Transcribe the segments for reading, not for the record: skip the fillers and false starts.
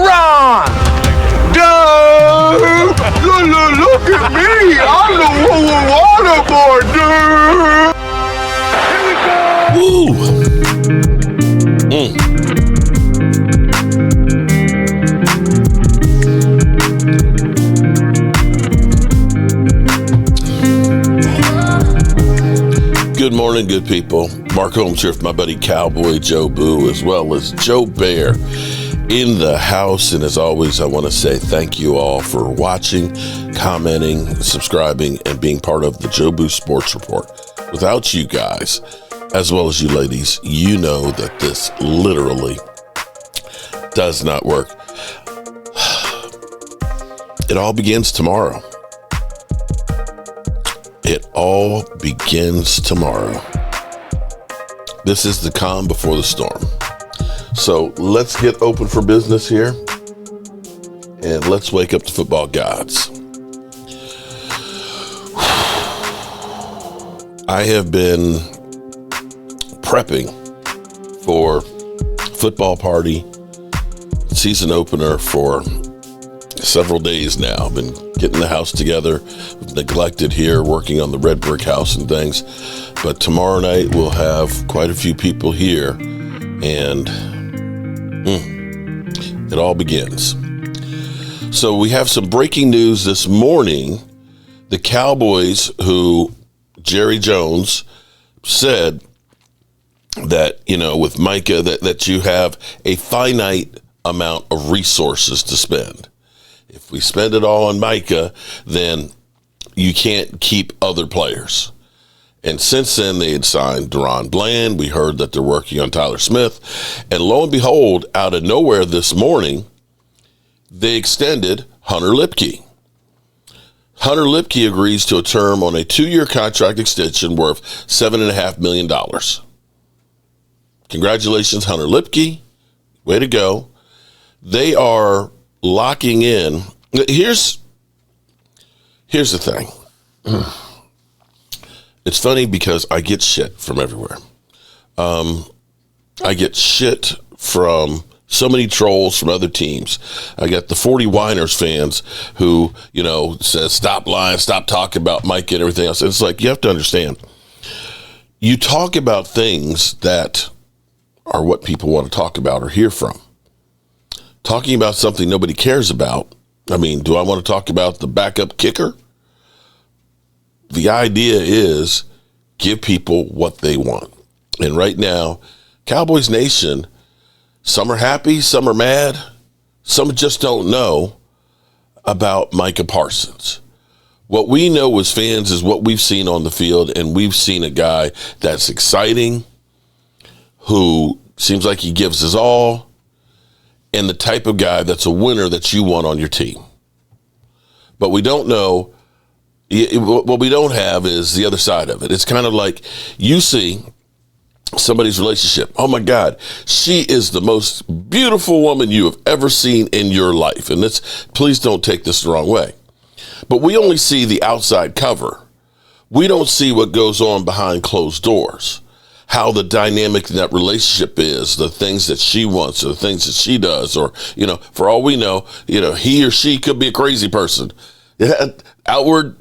run. Duh. Look at me. I'm the waterboard, dude. Here we go. Good morning, good people. Mark Holmes here with my buddy Cowboy Joe Boo, as well as Joe Bear in the house. And as always, I want to say thank you all for watching, commenting, subscribing, and being part of the Joe Boo Sports Report. Without you guys, as well as you ladies, you know that this literally does not work. It all begins tomorrow. It all begins tomorrow. This is the calm before the storm. So let's get open for business here and let's wake up the football gods. I have been prepping for football party season opener for several days now. I've been getting the house together, neglected here, working on the red brick house and things. But tomorrow night we'll have quite a few people here, and it all begins. So we have some breaking news this morning. The Cowboys, who Jerry Jones said that, with Micah, that you have a finite amount of resources to spend. If we spend it all on Micah, then you can't keep other players. And since then, they had signed Deron Bland. We heard that they're working on Tyler Smith. And lo and behold, out of nowhere this morning, they extended Hunter Lipke. Hunter Lipke agrees to a term on a 2-year contract extension worth $7.5 million. Congratulations, Hunter Lipke. Way to go. They are locking in. Here's the thing. It's funny because I get shit from everywhere. I get shit from so many trolls from other teams. I got the 40 Winers fans who, says stop lying, stop talking about Mike and everything else. It's like, you have to understand. You talk about things that are what people want to talk about or hear from. Talking about something nobody cares about. I mean, do I want to talk about the backup kicker? The idea is give people what they want. And right now, Cowboys Nation, some are happy, some are mad, some just don't know about Micah Parsons. What we know as fans is what we've seen on the field, and we've seen a guy that's exciting, who seems like he gives his all, and the type of guy that's a winner that you want on your team. But we don't know, what we don't have is the other side of it. It's kind of like you see somebody's relationship. Oh my God, she is the most beautiful woman you have ever seen in your life. And please don't take this the wrong way. But we only see the outside cover. We don't see what goes on behind closed doors. How the dynamic in that relationship is, the things that she wants or the things that she does, or, for all we know, he or she could be a crazy person. Yeah, outward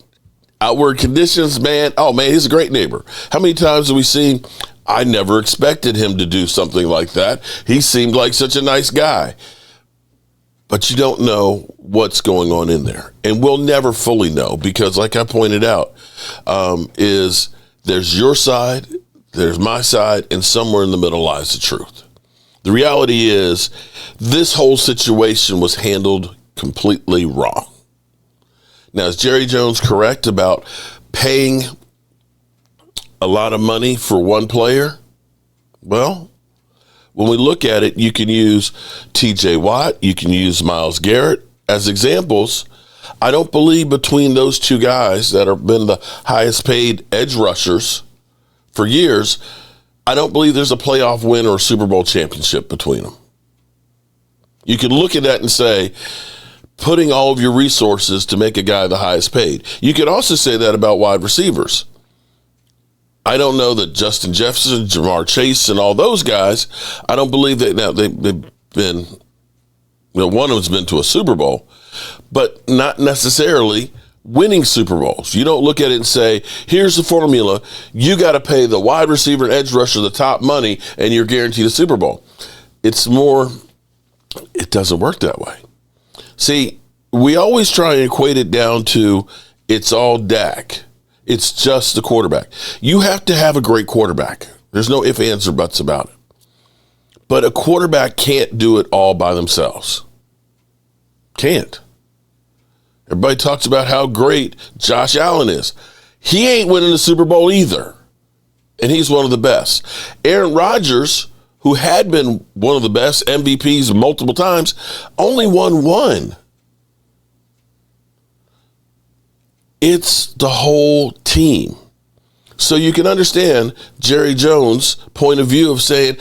conditions, man. Oh man, he's a great neighbor. How many times have we seen, I never expected him to do something like that. He seemed like such a nice guy. But you don't know what's going on in there. And we'll never fully know because, like I pointed out, is there's your side, there's my side, and somewhere in the middle lies the truth. The reality is this whole situation was handled completely wrong. Now, is Jerry Jones correct about paying a lot of money for one player? Well, when we look at it, you can use T.J. Watt, you can use Myles Garrett as examples. I don't believe between those two guys that have been the highest paid edge rushers for years, I don't believe there's a playoff win or a Super Bowl championship between them. You could look at that and say, putting all of your resources to make a guy the highest paid. You could also say that about wide receivers. I don't know that Justin Jefferson, Jamar Chase, and all those guys, I don't believe that now they've been One of them's been to a Super Bowl, but not necessarily winning Super Bowls. You don't look at it and say, here's the formula. You got to pay the wide receiver and edge rusher the top money, and you're guaranteed a Super Bowl. It's more, it doesn't work that way. See, we always try and equate it down to it's all Dak. It's just the quarterback. You have to have a great quarterback. There's no ifs, ands, or buts about it. But a quarterback can't do it all by themselves. Can't. Everybody talks about how great Josh Allen is. He ain't winning the Super Bowl either. And he's one of the best. Aaron Rodgers, who had been one of the best MVPs multiple times, only won one. It's the whole team. So you can understand Jerry Jones' point of view of saying,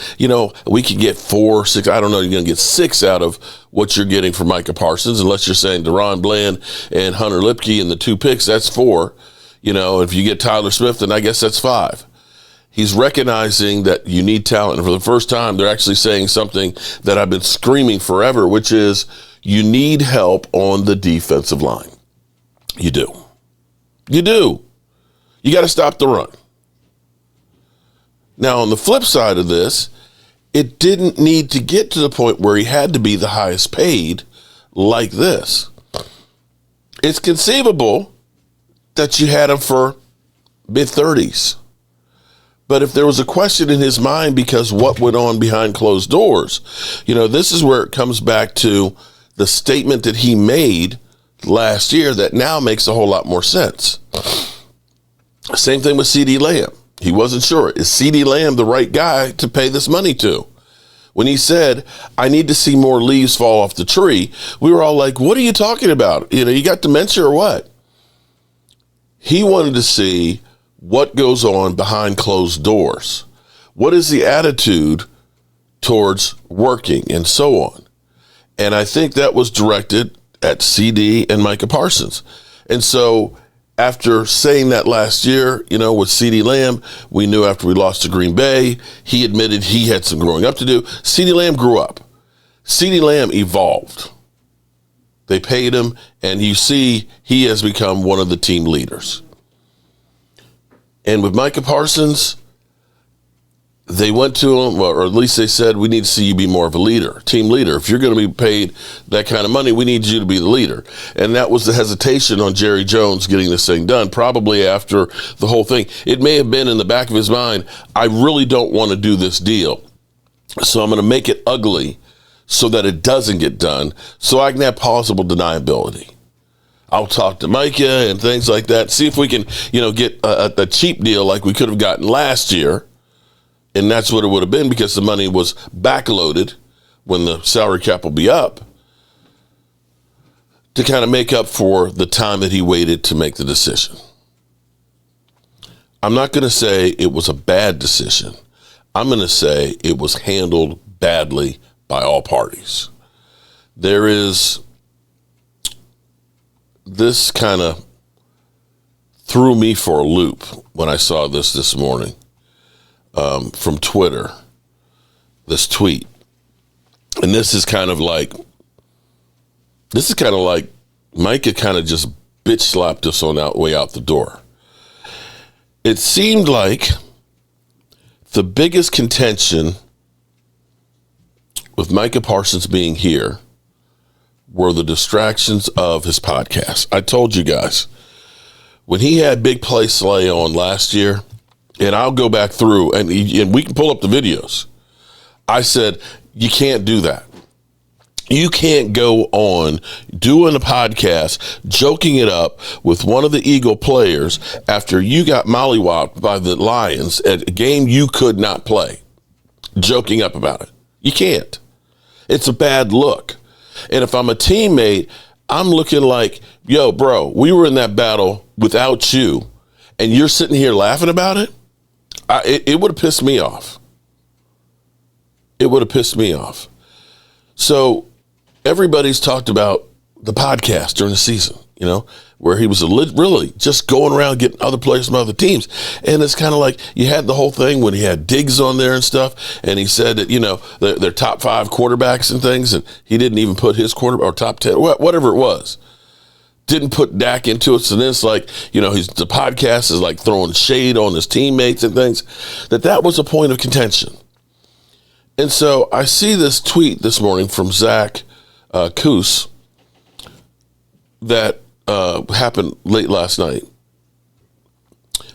we can get 4, 6, I don't know, you're going to get 6 out of what you're getting for Micah Parsons, unless you're saying Deron Bland and Hunter Lipke and the 2 picks, that's 4. If you get Tyler Smith, then I guess that's 5. He's recognizing that you need talent. And for the first time, they're actually saying something that I've been screaming forever, which is you need help on the defensive line. You do. You do. You got to stop the run. Now, on the flip side of this, it didn't need to get to the point where he had to be the highest paid like this. It's conceivable that you had him for mid-30s. But if there was a question in his mind because what went on behind closed doors, this is where it comes back to the statement that he made last year that now makes a whole lot more sense. Same thing with C.D. Lamb. He wasn't sure. Is C.D. Lamb the right guy to pay this money to? When he said, I need to see more leaves fall off the tree, we were all like, what are you talking about? You got dementia or what? He wanted to see what goes on behind closed doors. What is the attitude towards working and so on? And I think that was directed at CD and Micah Parsons. And so after saying that last year, with CeeDee Lamb, we knew after we lost to Green Bay, he admitted he had some growing up to do. CeeDee Lamb grew up. CeeDee Lamb evolved. They paid him, and you see he has become one of the team leaders. And with Micah Parsons, they went to him, or at least they said, we need to see you be more of a leader, team leader. If you're going to be paid that kind of money, we need you to be the leader. And that was the hesitation on Jerry Jones getting this thing done, probably after the whole thing. It may have been in the back of his mind, I really don't want to do this deal, so I'm going to make it ugly so that it doesn't get done, so I can have possible deniability. I'll talk to Micah and things like that, see if we can, get a cheap deal like we could have gotten last year. And that's what it would have been because the money was backloaded when the salary cap will be up to kind of make up for the time that he waited to make the decision. I'm not going to say it was a bad decision. I'm going to say it was handled badly by all parties. There is this kind of threw me for a loop when I saw this morning. From Twitter, this tweet. And this is kind of like Micah kind of just bitch slapped us on the way out the door. It seemed like the biggest contention with Micah Parsons being here were the distractions of his podcast. I told you guys, when he had Big Play Slay on last year, and I'll go back through, and we can pull up the videos. I said, you can't do that. You can't go on doing a podcast, joking it up with one of the Eagle players after you got mollywopped by the Lions at a game you could not play, joking up about it. You can't. It's a bad look. And if I'm a teammate, I'm looking like, yo, bro, we were in that battle without you, and you're sitting here laughing about it? It would have pissed me off. It would have pissed me off. So everybody's talked about the podcast during the season. where he was really just going around getting other players from other teams. And it's kind of like you had the whole thing when he had Diggs on there and stuff, and he said that, they're top 5 quarterbacks and things, and he didn't even put his quarterback, or top 10, whatever it was. Didn't put Dak into it. So then it's like, the podcast is like throwing shade on his teammates and things. That was a point of contention. And so I see this tweet this morning from Zach Koos that happened late last night.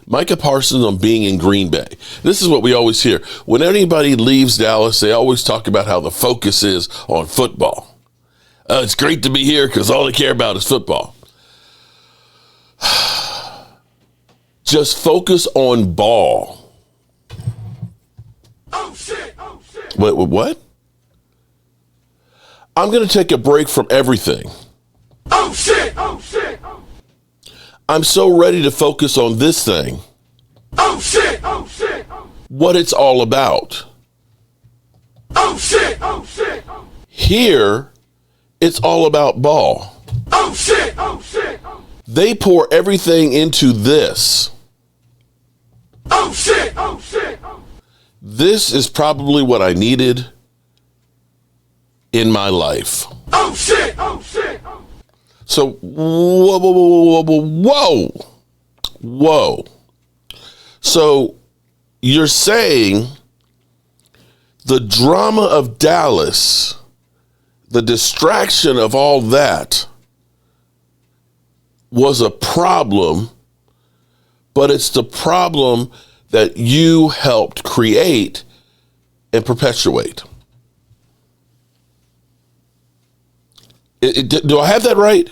Micah Parsons on being in Green Bay. This is what we always hear. When anybody leaves Dallas, they always talk about how the focus is on football. It's great to be here because all they care about is football. Just focus on ball. Oh, shit. Oh, shit. Wait, what? I'm going to take a break from everything. Oh, shit. Oh, shit. I'm so ready to focus on this thing. Oh, shit. Oh, shit. What it's all about. Oh, shit. Oh, shit. Here, it's all about ball. Oh, shit. Oh, shit. They pour everything into this. Oh, shit. Oh, shit. This is probably what I needed in my life. Oh, shit. Oh, shit. So, whoa. So, you're saying the drama of Dallas, the distraction of all that, was a problem, but it's the problem that you helped create and perpetuate. Do I have that right?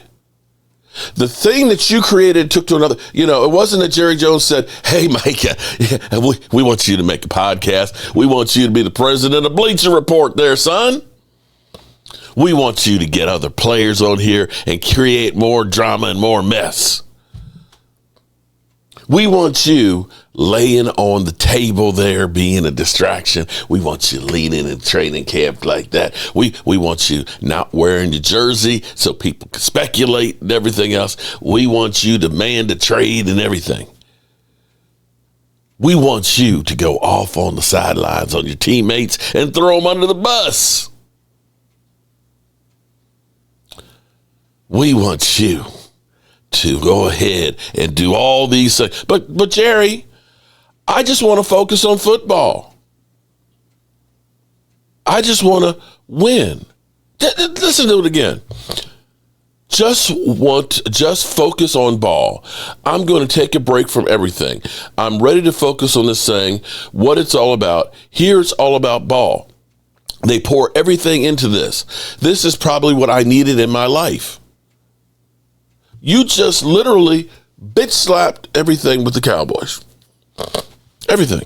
The thing that you created took to another. It wasn't that Jerry Jones said, hey, Micah, we want you to make a podcast. We want you to be the president of Bleacher Report there, son. We want you to get other players on here and create more drama and more mess. We want you laying on the table there being a distraction. We want you leaning in training camp like that. We want you not wearing your jersey so people can speculate and everything else. We want you to demand a trade and everything. We want you to go off on the sidelines on your teammates and throw them under the bus. We want you to go ahead and do all these things. But Jerry, I just want to focus on football. I just want to win. Listen to it again. Just focus on ball. I'm going to take a break from everything. I'm ready to focus on this thing, what it's all about. Here it's all about ball. They pour everything into this. This is probably what I needed in my life. You just literally bitch slapped everything with the Cowboys. Everything.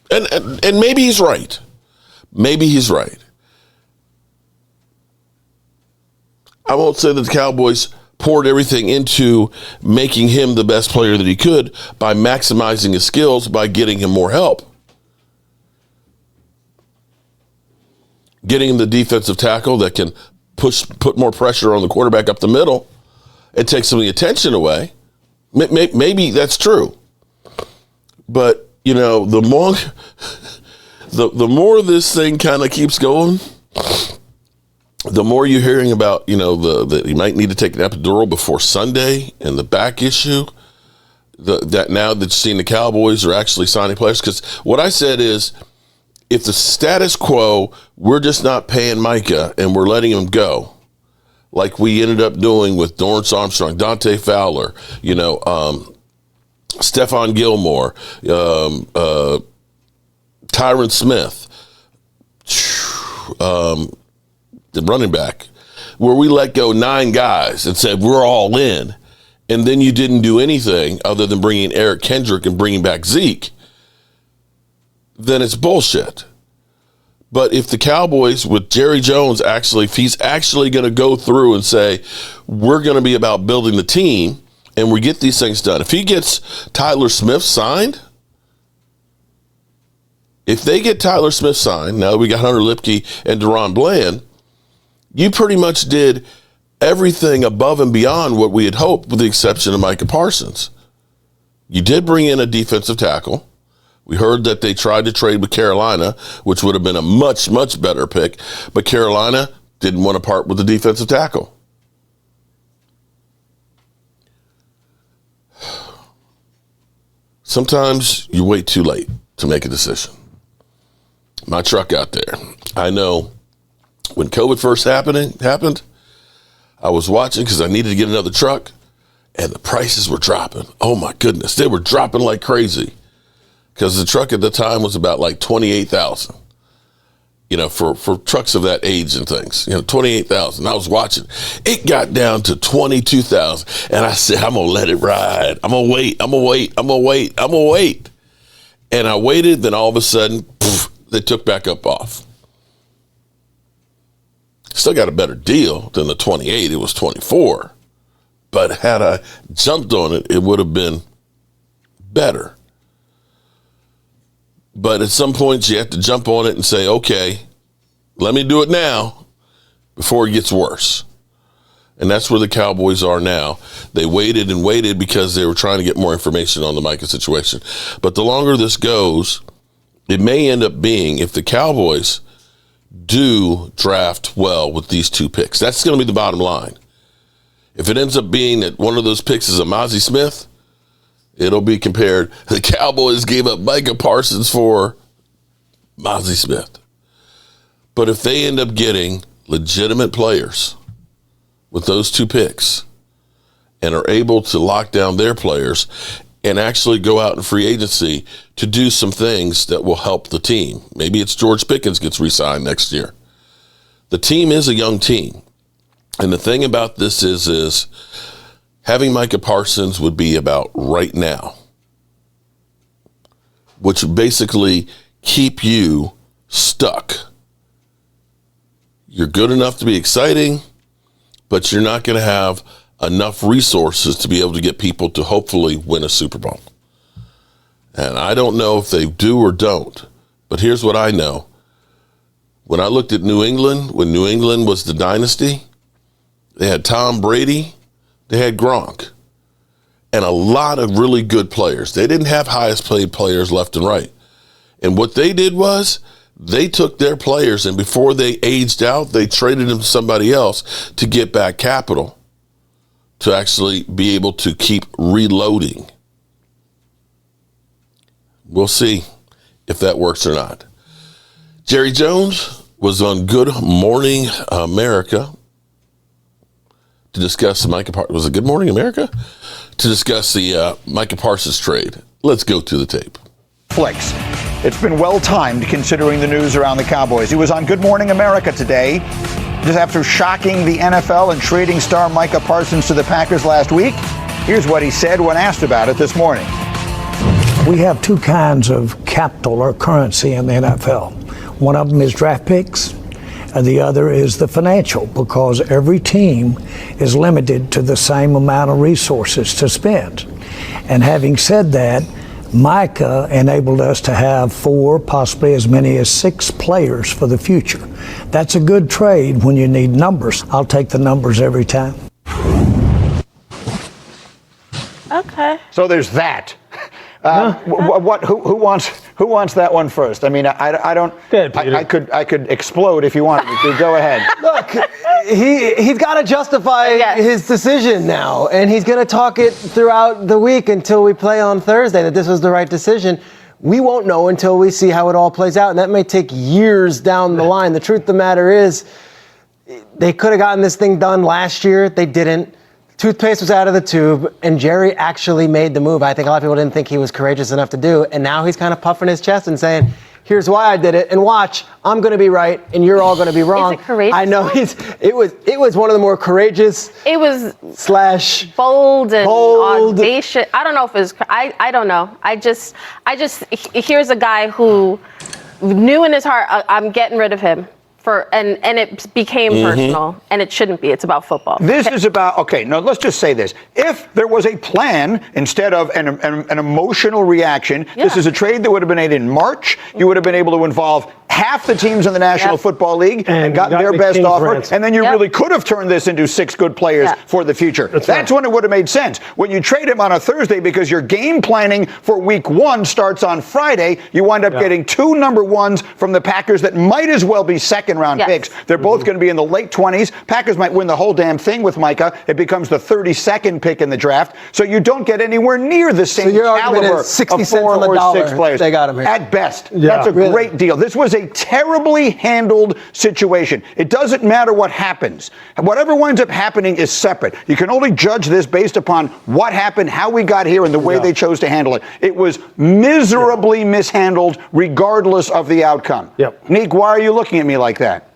And maybe he's right. Maybe he's right. I won't say that the Cowboys poured everything into making him the best player that he could by maximizing his skills, by getting him more help. Getting him the defensive tackle that can put more pressure on the quarterback up the middle and take some of the attention away. Maybe that's true. But, the more this thing kind of keeps going, the more you're hearing about, that he might need to take an epidural before Sunday and the back issue, that now that you're seeing the Cowboys are actually signing players. Because what I said is, if the status quo, we're just not paying Micah and we're letting him go, like we ended up doing with Dorrance Armstrong, Dante Fowler, Stephon Gilmore, Tyron Smith, the running back, where we let go 9 guys and said, we're all in. And then you didn't do anything other than bringing Eric Kendrick and bringing back Zeke, then it's bullshit. But if the Cowboys with Jerry Jones if he's actually going to go through and say, we're going to be about building the team and we get these things done. If he gets Tyler Smith signed, if they get Tyler Smith signed, now that we got Hunter Lipke and Deron Bland, you pretty much did everything above and beyond what we had hoped, with the exception of Micah Parsons. You did bring in a defensive tackle. We heard that they tried to trade with Carolina, which would have been a much, much better pick, but Carolina didn't want to part with the defensive tackle. Sometimes you wait too late to make a decision. My truck out there. I know when COVID first happened, I was watching because I needed to get another truck, and the prices were dropping. Oh my goodness, they were dropping like crazy. Because the truck at the time was about like $28,000. For trucks of that age and things, $28,000. I was watching. It got down to $22,000, and I said, I'm gonna let it ride. I'm gonna wait. And I waited. Then all of a sudden, they took back up off. Still got a better deal than the 28. It was 24. But had I jumped on it, it would have been better. But at some point, you have to jump on it and say, okay, let me do it now before it gets worse. And that's where the Cowboys are now. They waited and waited because they were trying to get more information on the Micah situation. But the longer this goes, it may end up being, if the Cowboys do draft well with these two picks, that's going to be the bottom line. If it ends up being that one of those picks is a Mozzie Smith, it'll be compared. The Cowboys gave up Micah Parsons for Mozzie Smith. But if they end up getting legitimate players with those two picks and are able to lock down their players and actually go out in free agency to do some things that will help the team. Maybe it's George Pickens gets re-signed next year. The team is a young team. And the thing about this is having Micah Parsons would be about right now, which would basically keep you stuck. You're good enough to be exciting, but you're not going to have enough resources to be able to get people to hopefully win a Super Bowl. And I don't know if they do or don't, but here's what I know. When I looked at New England, when New England was the dynasty, they had Tom Brady, they had Gronk, and a lot of really good players. They didn't have highest paid players left and right. And what they did was they took their players, and before they aged out, they traded them to somebody else to get back capital to actually be able to keep reloading. We'll see if that works or not. Jerry Jones was on Good Morning America to discuss the Micah Parsons. Was it Good Morning America? To discuss the Micah Parsons trade. Let's go to the tape. Flicks. It's been well timed considering the news around the Cowboys. He was on Good Morning America today, just after shocking the NFL and trading star Micah Parsons to the Packers last week. Here's what he said when asked about it this morning. We have two kinds of capital or currency in the NFL. One of them is draft picks, and the other is the financial, because every team is limited to the same amount of resources to spend. And having said that, Micah enabled us to have 4, possibly as many as 6 players for the future. That's a good trade when you need numbers. I'll take the numbers every time. Okay. So there's that. Who wants that one first? I mean, I don't. I could explode if you wanted me to. Go ahead. Look, he's got to justify his decision now, and he's going to talk it throughout the week until we play on Thursday that this was the right decision. We won't know until we see how it all plays out, and that may take years down the line. The truth of the matter is, they could have gotten this thing done last year. They didn't. Toothpaste was out of the tube, and Jerry actually made the move. I think a lot of people didn't think he was courageous enough to do, and now he's kind of puffing his chest and saying, here's why I did it, and watch, I'm going to be right, and you're all going to be wrong. Is it courageous? I know it was one of the more courageous. It was / bold and audacious. I don't know if it was. I don't know. I just here's a guy who knew in his heart, I'm getting rid of him. And it became personal, and it shouldn't be. It's about football. This is about, okay, no, let's just say this. If there was a plan instead of an emotional reaction, this is a trade that would have been made in March. You would have been able to involve half the teams in the National Football League and got their best offer, and then you really could have turned this into 6 good players for the future. That's when it would have made sense. When you trade him on a Thursday because your game planning for week 1 starts on Friday, you wind up getting 2 number 1s from the Packers that might as well be second-round picks. They're both going to be in the late 20s. Packers might win the whole damn thing with Micah. It becomes the 32nd pick in the draft. So you don't get anywhere near the same caliber of 4 or 6 players. They got him here. At best. That's a great deal. This was a terribly handled situation. It doesn't matter what happens. Whatever winds up happening is separate. You can only judge this based upon what happened, how we got here, and the way they chose to handle it. It was miserably mishandled regardless of the outcome. Neek, why are you looking at me like that?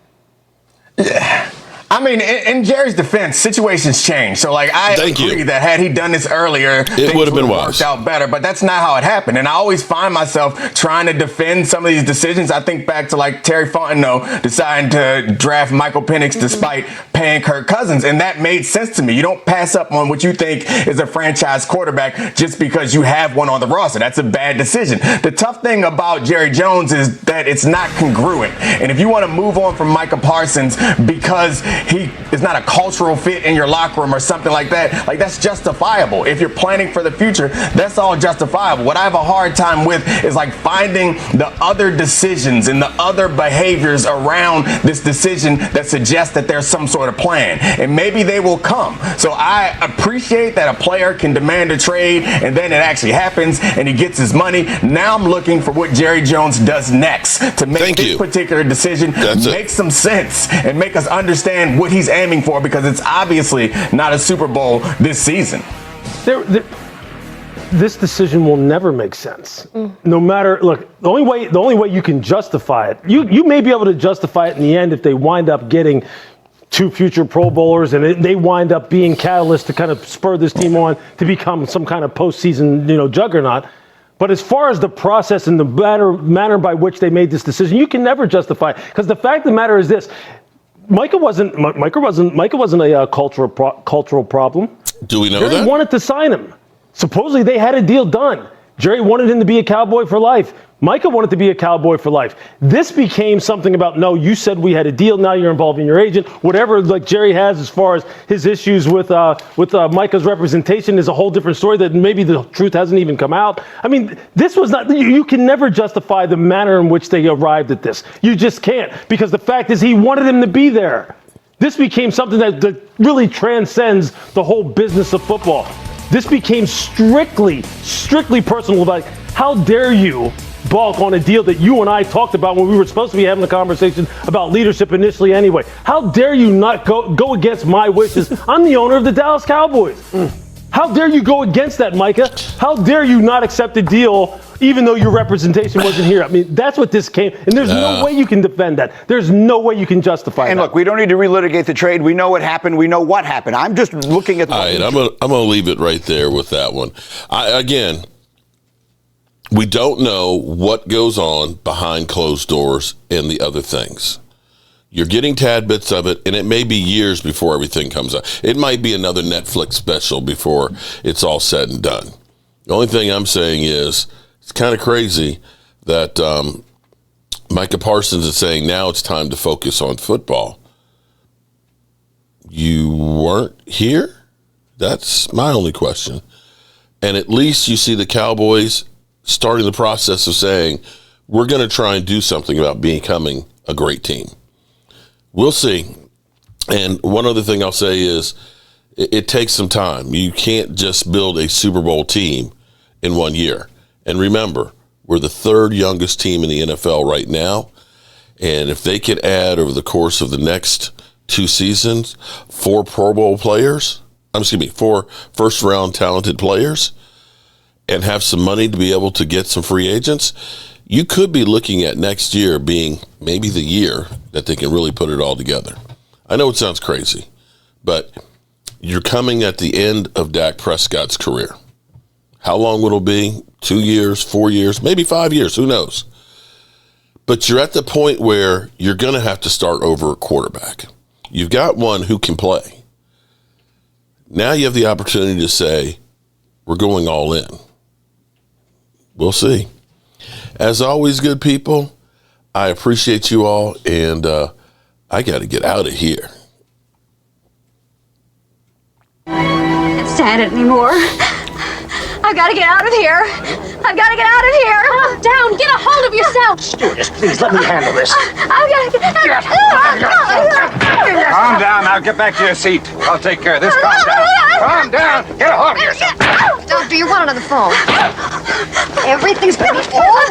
I mean, in Jerry's defense, situations change. So, like, I agree that had he done this earlier, it would have been worked out better. But that's not how it happened. And I always find myself trying to defend some of these decisions. I think back to, like, Terry Fontenot deciding to draft Michael Penix despite paying Kirk Cousins. And that made sense to me. You don't pass up on what you think is a franchise quarterback just because you have one on the roster. That's a bad decision. The tough thing about Jerry Jones is that it's not congruent. And if you want to move on from Micah Parsons because he is not a cultural fit in your locker room or something like that, like, that's justifiable. If you're planning for the future, that's all justifiable. What I have a hard time with is, like, finding the other decisions and the other behaviors around this decision that suggest that there's some sort of plan. And maybe they will come. So I appreciate that a player can demand a trade and then it actually happens and he gets his money. Now I'm looking for what Jerry Jones does next to make this particular decision make some sense and make us understand what he's aiming for, because it's obviously not a Super Bowl this season. This decision will never make sense. No matter, look, the only way you can justify it, you may be able to justify it in the end if they wind up getting 2 future Pro Bowlers and they wind up being catalysts to kind of spur this team on to become some kind of postseason, juggernaut. But as far as the process and the manner by which they made this decision, you can never justify it, because the fact of the matter is this: Micah wasn't a cultural problem. Do we know Jerry that? wanted to sign him. Supposedly they had a deal done. Jerry wanted him to be a Cowboy for life. Micah wanted to be a Cowboy for life. This became something about, no, you said we had a deal. Now you're involving your agent. Whatever, like, Jerry has as far as his issues with Micah's representation is a whole different story that maybe the truth hasn't even come out. I mean, this was not, you can never justify the manner in which they arrived at this. You just can't, because the fact is he wanted him to be there. This became something that really transcends the whole business of football. This became strictly personal. Like, how dare you balk on a deal that you and I talked about when we were supposed to be having a conversation about leadership initially anyway? How dare you not go against my wishes? I'm the owner of the Dallas Cowboys. How dare you go against that, Micah? How dare you not accept a deal even though your representation wasn't here? I mean, that's what this came, and there's no way you can defend that. There's no way you can justify that. And look, we don't need to relitigate the trade. We know what happened. We know what happened. I'm just looking at the... All right, I'm gonna leave it right there with that one. Again, we don't know what goes on behind closed doors and the other things. You're getting tad bits of it, and it may be years before everything comes out. It might be another Netflix special before it's all said and done. The only thing I'm saying is it's kind of crazy that Micah Parsons is saying now it's time to focus on football. You weren't here? That's my only question. And at least you see the Cowboys starting the process of saying, we're going to try and do something about becoming a great team. We'll see. And one other thing I'll say is it takes some time. You can't just build a Super Bowl team in 1 year. And remember, we're the 3rd youngest team in the NFL right now. And if they could add over the course of the next 2 seasons, 4 Pro Bowl players, 4 first-round talented players, and have some money to be able to get some free agents, you could be looking at next year being maybe the year that they can really put it all together. I know it sounds crazy, but you're coming at the end of Dak Prescott's career. How long will it be? 2 years, 4 years, maybe 5 years, who knows? But you're at the point where you're going to have to start over a quarterback. You've got one who can play. Now you have the opportunity to say, we're going all in. We'll see. As always, good people, I appreciate you all, and I got to get out of here. Can't stand it anymore. I've got to get out of here. I've got to get out of here. Calm down. Get a hold of yourself. Stewardess, please let me handle this. I've got to get Calm down. Now get back to your seat. I'll take care of this. Calm down. Calm down. Get a hold of yourself. Doctor, you're wanted on the phone. Everything's going to be all